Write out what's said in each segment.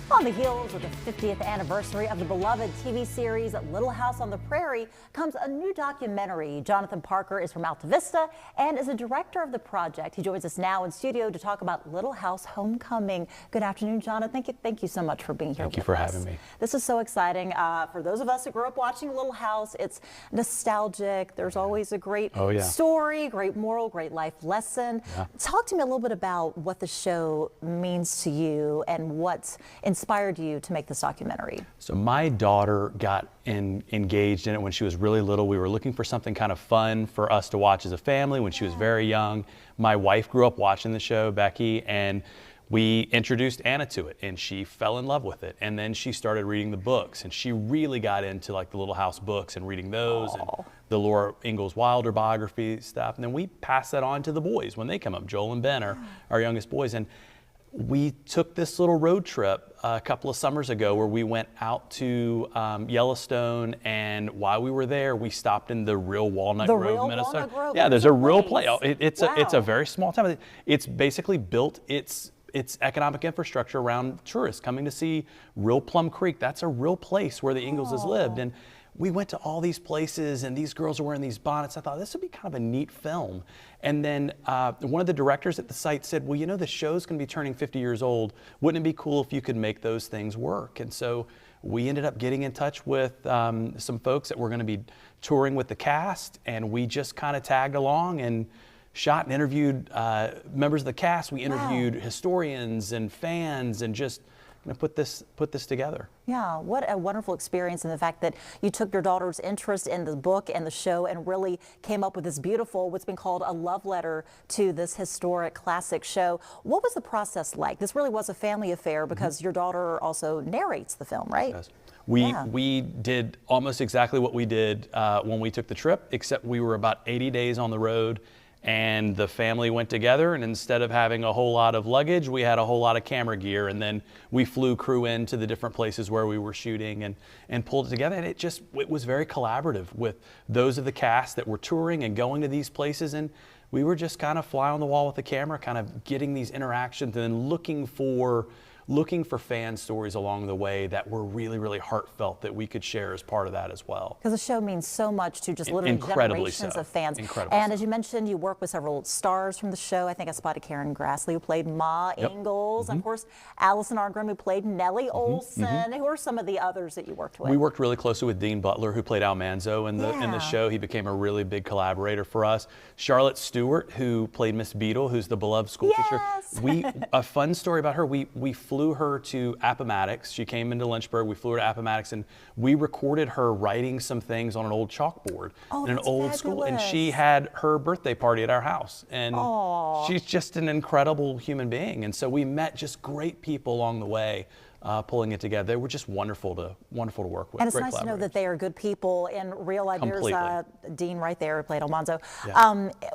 On the heels of the 50th anniversary of the beloved TV series Little House on the Prairie comes a new documentary. Jonathan Parker is from Altavista and is a director of the project. He joins us now in studio to talk about Little House Homecoming. Good afternoon, Jonathan. Thank you so much for being here with us. Thank you for having me. This is so exciting. For those of us who grew up watching Little House, it's nostalgic. There's always a great story, great moral, great life lesson. Talk to me a little bit about what the show means to you and what inspired you to make this documentary. So my daughter got engaged in it when she was really little. We were looking for something kind of fun for us to watch as a family when she was very young. My wife grew up watching the show, Becky, and we introduced Anna to it, and she fell in love with it. And then she started reading the books, and she really got into like the Little House books and reading those and the Laura Ingalls Wilder biography stuff. And then we passed that on to the boys when they come up. Joel and Ben are our youngest boys. And we took this little road trip a couple of summers ago where we went out to Yellowstone, and while we were there, we stopped in the real Walnut Grove, Minnesota. Walnut Grove. Yeah, there's a real place. It's a very small town. It's basically built its economic infrastructure around tourists coming to see real Plum Creek. That's a real place where the Ingalls lived. And we went to all these places, and these girls are wearing these bonnets. I thought this would be kind of a neat film. And then one of the directors at the site said, well, you know, the show's going to be turning 50 years old. Wouldn't it be cool if you could make those things work? And so we ended up getting in touch with some folks that were going to be touring with the cast, and we just kind of tagged along and shot and interviewed members of the cast. We interviewed historians and fans and just put this together. Yeah, what a wonderful experience, and the fact that you took your daughter's interest in the book and the show and really came up with this beautiful, what's been called a love letter to this historic classic show. What was the process like? This really was a family affair because your daughter also narrates the film, right? Yes. We did almost exactly what we did when we took the trip, except we were about 80 days on the road. And the family went together, and instead of having a whole lot of luggage, we had a whole lot of camera gear, and then we flew crew into the different places where we were shooting and pulled it together. And it was very collaborative with those of the cast that were touring and going to these places, and we were just kind of fly on the wall with the camera, kind of getting these interactions and then looking for fan stories along the way that were really, really heartfelt that we could share as part of that as well. Because the show means so much to just literally generations of fans. And as you mentioned, you work with several stars from the show. I think I spotted Karen Grassley, who played Ma Ingalls. Of course, Allison Arngrim, who played Nellie Olson. Who are some of the others that you worked with? We worked really closely with Dean Butler, who played Al Manzo in the show. He became a really big collaborator for us. Charlotte Stewart, who played Miss Beadle, who's the beloved school teacher. A fun story about her, we flew her to Appomattox. She came into Lynchburg. We flew her to Appomattox, and we recorded her writing some things on an old chalkboard in an old school. And she had her birthday party at our house. And she's just an incredible human being. And so we met just great people along the way. Pulling it together. They were just wonderful to work with. And it's nice to know that they are good people in real life. Completely. There's Dean right there who played Almanzo.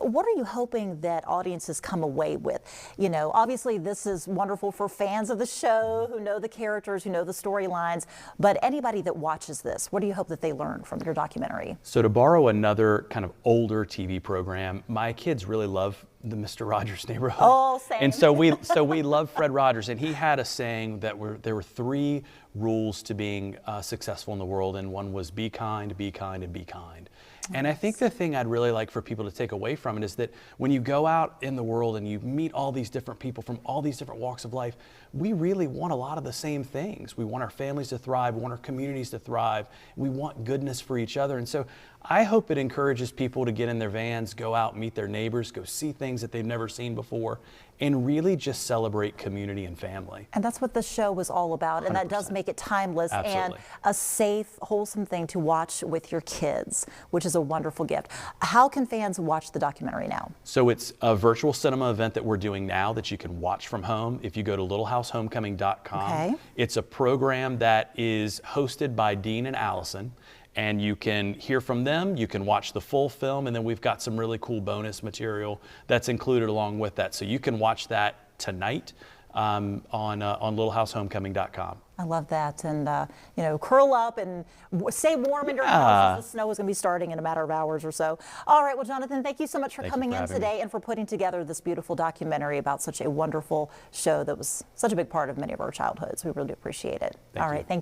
What are you hoping that audiences come away with? You know, obviously this is wonderful for fans of the show who know the characters, who know the storylines, but anybody that watches this, what do you hope that they learn from your documentary? So to borrow another kind of older TV program, my kids really love the Mr. Rogers Neighborhood. Oh, same. And so we love Fred Rogers, and he had a saying that there were 3 rules to being successful in the world, and one was be kind, be kind, and be kind. And I think the thing I'd really like for people to take away from it is that when you go out in the world and you meet all these different people from all these different walks of life, we really want a lot of the same things. We want our families to thrive, we want our communities to thrive, we want goodness for each other. And so I hope it encourages people to get in their vans, go out, meet their neighbors, go see things that they've never seen before, and really just celebrate community and family. And that's what the show was all about, and 100%. That does make it timeless. Absolutely. And a safe, wholesome thing to watch with your kids, which is a wonderful gift. How can fans watch the documentary now? So it's a virtual cinema event that we're doing now that you can watch from home if you go to littlehousemehomecoming.com. It's a program that is hosted by Dean and Allison, and you can hear from them, you can watch the full film, and then we've got some really cool bonus material that's included along with that. So you can watch that tonight on littlehousehomecoming.com. I love that. And, you know, curl up and stay warm in your house as the snow is going to be starting in a matter of hours or so. All right. Well, Jonathan, thank you so much for coming in today and for putting together this beautiful documentary about such a wonderful show that was such a big part of many of our childhoods. We really appreciate it. All right. Thank you.